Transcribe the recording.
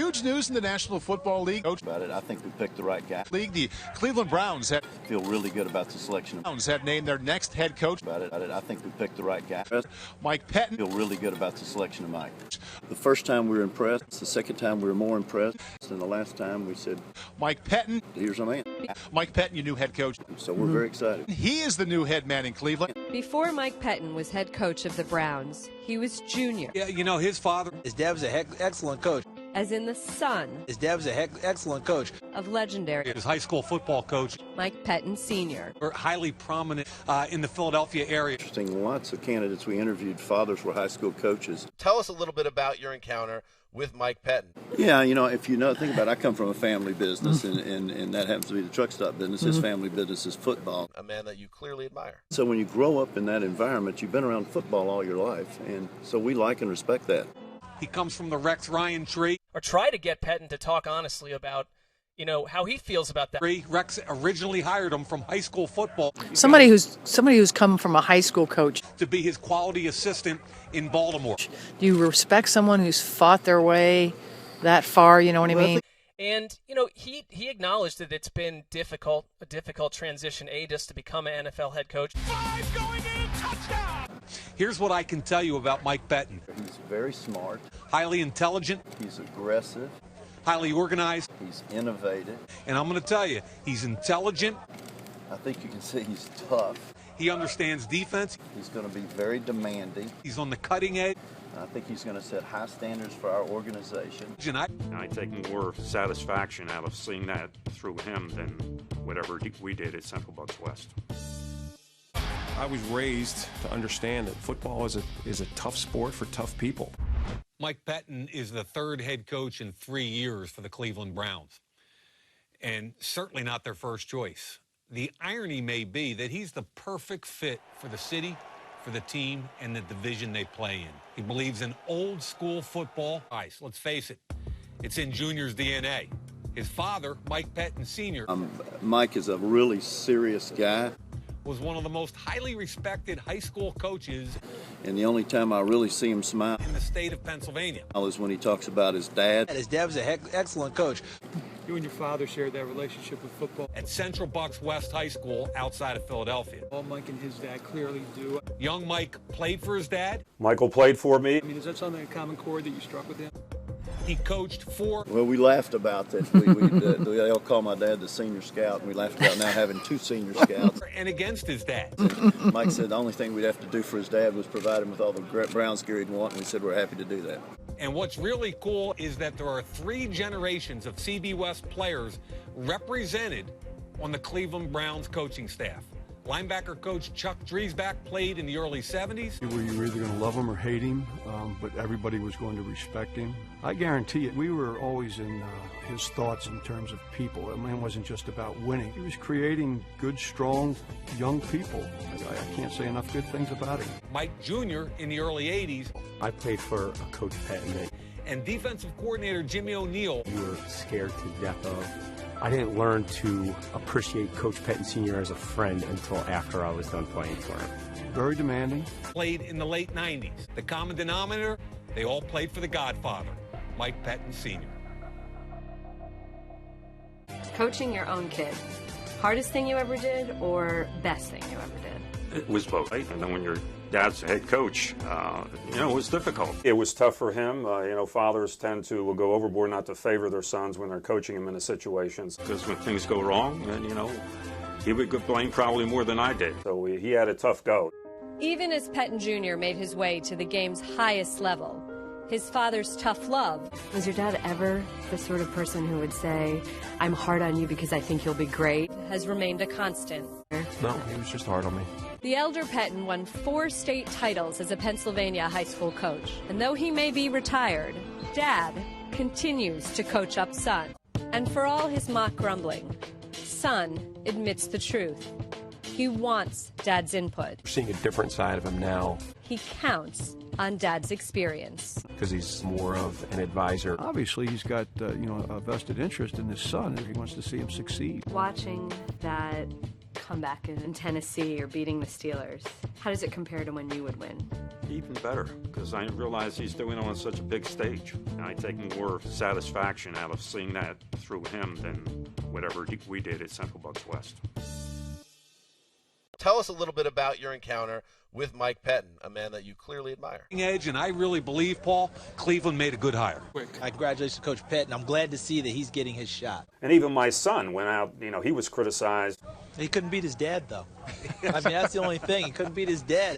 Huge news in the National Football League. Coach about it. I think we picked the right guy. League, the Cleveland Browns feel really good about the selection. Browns have named their next head coach. About it. I think we picked the right guy. Mike Pettine. Feel really good about the selection of Mike. The first time we were impressed. The second time we were more impressed. And the last time we said, Mike Pettine. Here's our man. Mike Pettine, your new head coach. So we're very excited. He is the new head man in Cleveland. Before Mike Pettine was head coach of the Browns, he was junior. Yeah, you know, his father, his dad was an excellent coach. As in the son. His dad was an excellent coach. Of legendary. His high school football coach. Mike Pettine Sr. We're highly prominent in the Philadelphia area. Interesting, lots of candidates we interviewed, fathers were high school coaches. Tell us a little bit about your encounter with Mike Pettine. Yeah, you know, if you know, think about it, I come from a family business, and that happens to be the truck stop business. His family business is football. A man that you clearly admire. So when you grow up in that environment, you've been around football all your life, and so we like and respect that. He comes from the Rex Ryan tree. Or try to get Pettine to talk honestly about, you know, how he feels about that. Rex originally hired him from high school football. Somebody who's come from a high school coach. To be his quality assistant in Baltimore. Do you respect someone who's fought their way that far, you know what I mean? And, you know, he acknowledged that it's been a difficult transition, just to become an NFL head coach. 5 going in, touchdown! Here's what I can tell you about Mike Pettine. He's very smart. Highly intelligent. He's aggressive. Highly organized. He's innovative. And I'm going to tell you, he's intelligent. I think you can say he's tough. He understands defense. He's going to be very demanding. He's on the cutting edge. I think he's going to set high standards for our organization. I take more satisfaction out of seeing that through him than whatever we did at Central Bucks West. I was raised to understand that football is a tough sport for tough people. Mike Pettine is the third head coach in 3 years for the Cleveland Browns, and certainly not their first choice. The irony may be that he's the perfect fit for the city, for the team, and the division they play in. He believes in old school football. Ice, let's face it, it's in Junior's DNA. His father, Mike Pettine Sr. Mike is a really serious guy. Was one of the most highly respected high school coaches. And the only time I really see him smile in the state of Pennsylvania is when he talks about his dad. His dad was an excellent coach. You and your father shared that relationship with football. At Central Bucks West High School outside of Philadelphia. All Mike and his dad clearly do. Young Mike played for his dad. Michael played for me. I mean, is that something, a common chord that you struck with him? He coached for... Well, we laughed about that. They all call my dad the senior scout, and we laughed about now having 2 senior scouts. And against his dad. Mike said the only thing we'd have to do for his dad was provide him with all the Browns gear he'd want, and we said we're happy to do that. And what's really cool is that there are 3 generations of CB West players represented on the Cleveland Browns coaching staff. Linebacker coach Chuck Driesbach played in the early 70s. You were either going to love him or hate him, but everybody was going to respect him. I guarantee it, we were always in his thoughts in terms of people. It wasn't just about winning. He was creating good, strong, young people. I can't say enough good things about him. Mike Jr. in the early 80s. I played for Coach Pettine. And defensive coordinator Jimmy O'Neill. You were scared to death of. I didn't learn to appreciate Coach Pettine Sr. as a friend until after I was done playing for him. Very demanding. Played in the late 90s. The common denominator, they all played for the Godfather, Mike Pettine Sr. Coaching your own kid. Hardest thing you ever did or best thing you ever did? It was both. And then when your dad's head coach, it was difficult. It was tough for him. Fathers tend to go overboard not to favor their sons when they're coaching them in situations. Because when things go wrong, then, he would get blamed probably more than I did. So he had a tough go. Even as Pettine Jr. made his way to the game's highest level, his father's tough love. Was your dad ever the sort of person who would say, I'm hard on you because I think you'll be great? Has remained a constant. No, he was just hard on me. The elder Pettine won 4 state titles as a Pennsylvania high school coach. And though he may be retired, Dad continues to coach up son. And for all his mock grumbling, son admits the truth. He wants Dad's input. We're seeing a different side of him now. He counts on Dad's experience. Because he's more of an advisor. Obviously, he's got a vested interest in his son, and he wants to see him succeed. Watching that comeback in Tennessee or beating the Steelers. How does it compare to when you would win? Even better, because I realize he's doing it on such a big stage. And I take more satisfaction out of seeing that through him than whatever we did at Central Bucks West. Tell us a little bit about your encounter with Mike Pettine, a man that you clearly admire. Edge, and I really believe, Paul, Cleveland made a good hire. Congratulations to Coach Pettine. I'm glad to see that he's getting his shot. And even my son went out, he was criticized. He couldn't beat his dad, though. I mean, that's the only thing. He couldn't beat his dad.